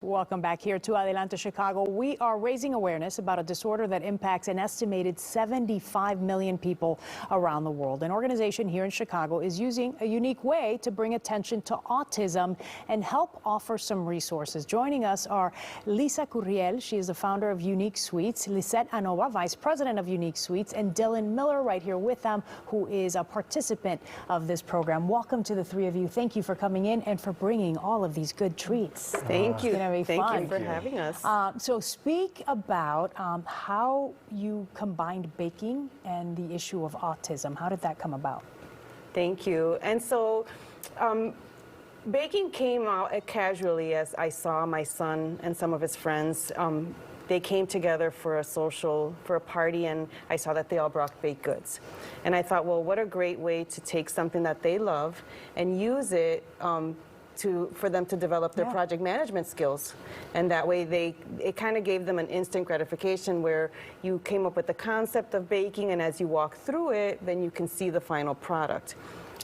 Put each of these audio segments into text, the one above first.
Welcome back here to Adelante Chicago. We are raising awareness about a disorder that impacts an estimated 75 million people around the world. An organization here in Chicago is using a unique way to bring attention to autism and help offer some resources. Joining us are Lisa Curiel, she is the founder of Unique Sweets, Lisette Anova, vice president of Unique Sweets, and Dylan Miller right here with them, who is a participant of this program. Welcome to the three of you. Thank you for coming in and for bringing all of these good treats. Thank you. Thank you for having us. So speak about how you combined baking and the issue of autism. How did that come about? Thank you. And so baking came out casually as I saw my son and some of his friends. They came together for a party, and I saw that they all brought baked goods. And I thought, well, what a great way to take something that they love and use it for them to develop their project management skills. And that way it kind of gave them an instant gratification where you came up with the concept of baking, and as you walk through it, then you can see the final product.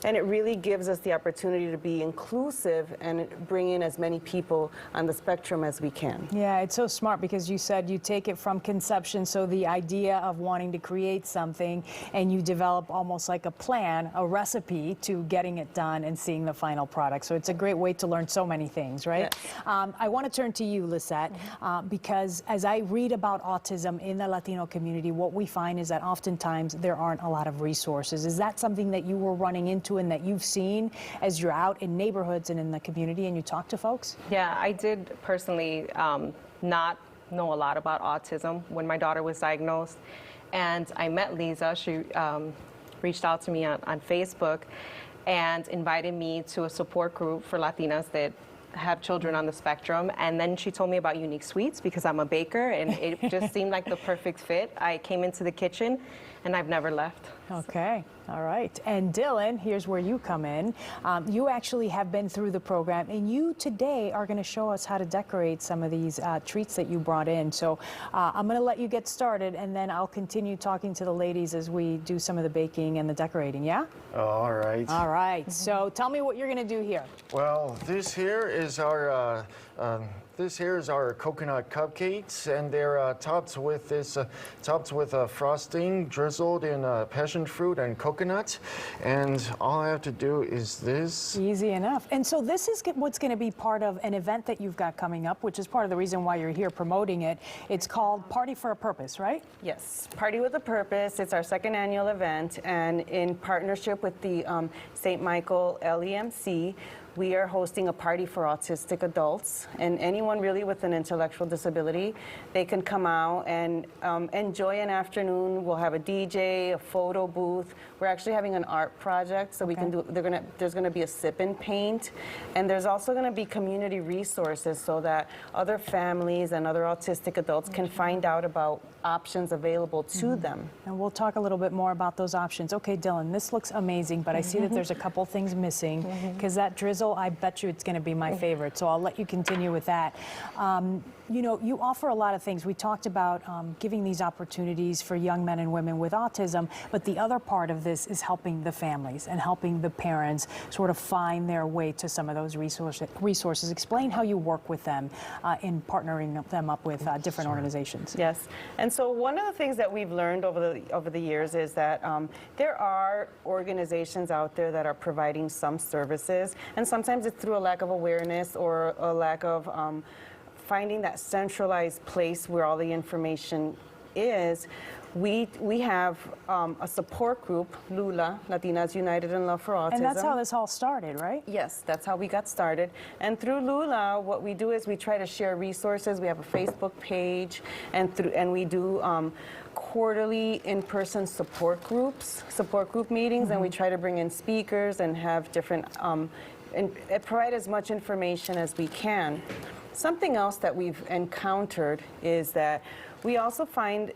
And it really gives us the opportunity to be inclusive and bring in as many people on the spectrum as we can. Yeah, it's so smart because you said you take it from conception, so the idea of wanting to create something, and you develop almost like a plan, a recipe to getting it done and seeing the final product. So it's a great way to learn so many things, right? Yes. I want to turn to you, Lisette, because as I read about autism in the Latino community, what we find is that oftentimes there aren't a lot of resources. Is that something that you were running into and that you've seen as you're out in neighborhoods and in the community and you talk to folks? Yeah, I did personally not know a lot about autism when my daughter was diagnosed. And I met Lisa. She reached out to me on Facebook and invited me to a support group for Latinas that have children on the spectrum. And then she told me about Unique Sweets because I'm a baker, and it just seemed like the perfect fit. I came into the kitchen and I've never left. Okay, all right. And Dylan, here's where you come in. You actually have been through the program, and you today are going to show us how to decorate some of these treats that you brought in. So I'm going to let you get started, and then I'll continue talking to the ladies as we do some of the baking and the decorating, yeah? All right. All right. So tell me what you're going to do here. Well, this here is our coconut cupcakes, and they're topped with frosting drizzled in passion fruit and coconut. And all I have to do is this. Easy enough. And so this is what's going to be part of an event that you've got coming up, which is part of the reason why you're here promoting it. It's called Party for a Purpose, right? Yes, Party with a Purpose. It's our second annual event, and in partnership with the St. Michael LEMC, we are hosting a party for autistic adults, and anyone really with an intellectual disability, they can come out and enjoy an afternoon. We'll have a DJ, a photo booth. We're actually having an art project, so we can do. There's going to be a sip and paint, and there's also going to be community resources so that other families and other autistic adults can find out about options available to them. And we'll talk a little bit more about those options. Okay, Dylan, this looks amazing, but I see that there's a couple things missing, because that drizzle, I bet you it's going to be my favorite. So I'll let you continue with that. You know, you offer a lot of things. We talked about giving these opportunities for young men and women with autism, but the other part of this is helping the families and helping the parents sort of find their way to some of those resources. Explain how you work with them in partnering them up with different organizations. Yes, and so one of the things that we've learned over the years is that there are organizations out there that are providing some services, and sometimes it's through a lack of awareness or a lack of finding that centralized place where all the information is. We have a support group, LULA, Latinas United in Love for Autism. And that's how this all started, right? Yes, that's how we got started. And through LULA, what we do is we try to share resources. We have a Facebook page, and we do quarterly in-person support group meetings, and we try to bring in speakers and have different, and provide as much information as we can. Something else that we've encountered is that we also find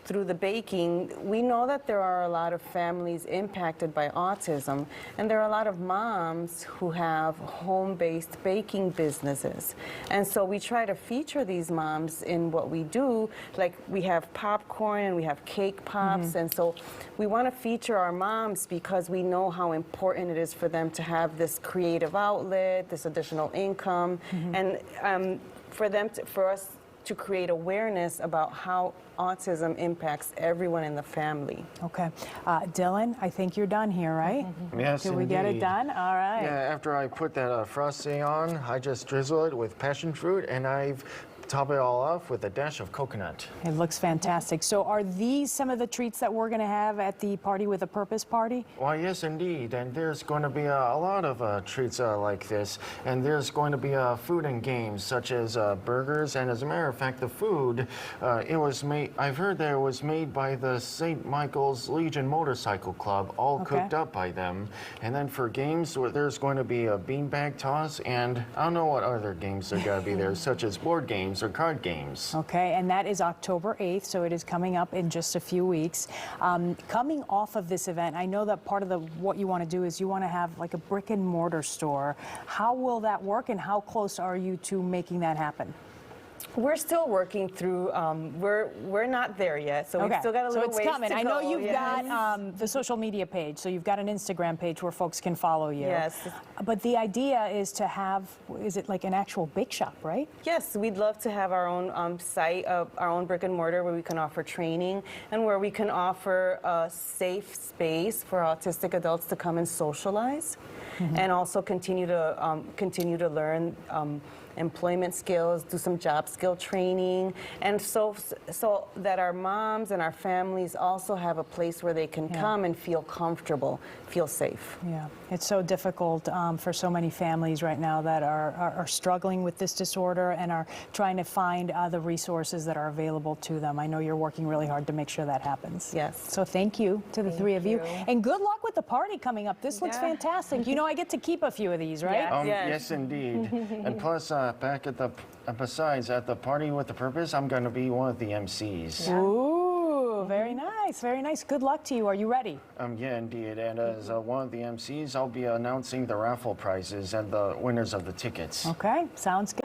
through the baking, we know that there are a lot of families impacted by autism, and there are a lot of moms who have home-based baking businesses. And so we try to feature these moms in what we do. Like, we have popcorn and we have cake pops, and so we want to feature our moms because we know how important it is for them to have this creative outlet, this additional income, and for us to create awareness about how autism impacts everyone in the family. Okay. Dylan, I think you're done here, right? Yes, Did we get it indeed. done? All right. Yeah, after I put that frosting on, I just drizzle it with passion fruit, and I've top it all off with a dash of coconut. It looks fantastic. So are these some of the treats that we're going to have at the Party with a Purpose party? Why, yes, indeed. And there's going to be a lot of treats like this. And there's going to be food and games such as burgers. And as a matter of fact, the food, it was made, I've heard that it was made by the St. Michael's Legion Motorcycle Club, all Okay. cooked up by them. And then for games, there's going to be a beanbag toss. And I don't know what other games are going to be there, such as board games or card games. Okay, and that is October 8th, so it is coming up in just a few weeks. Coming off of this event, I know that part of what you want to do is you want to have like a brick and mortar store. How will that work, and how close are you to making that happen? We're still working through. We're not there yet, so we've still got a little so ways it's coming. to I know go, you've yes. got the social media page, so you've got an Instagram page where folks can follow you. Yes. But the idea is to have, is it like an actual bake shop, right? Yes, we'd love to have our own site, our own brick and mortar, where we can offer training and where we can offer a safe space for autistic adults to come and socialize, and also continue to learn employment skills, do some job skill training, and so that our moms and our families also have a place where they can come and feel comfortable, feel safe. Yeah, it's so difficult for so many families right now that are struggling with this disorder and are trying to find the resources that are available to them. I know you're working really hard to make sure that happens. Yes. So thank you to the three of you. you. And good luck with the party coming up. This looks Yeah. fantastic. You know, I get to keep a few of these, right? Yeah. Yes. Yes, indeed. And plus, back at besides, at the Party with a Purpose, I'm going to be one of the MCs. Ooh, very nice, very nice. Good luck to you. Are you ready? Yeah, indeed. And as one of the MCs, I'll be announcing the raffle prizes and the winners of the tickets. Okay, sounds good.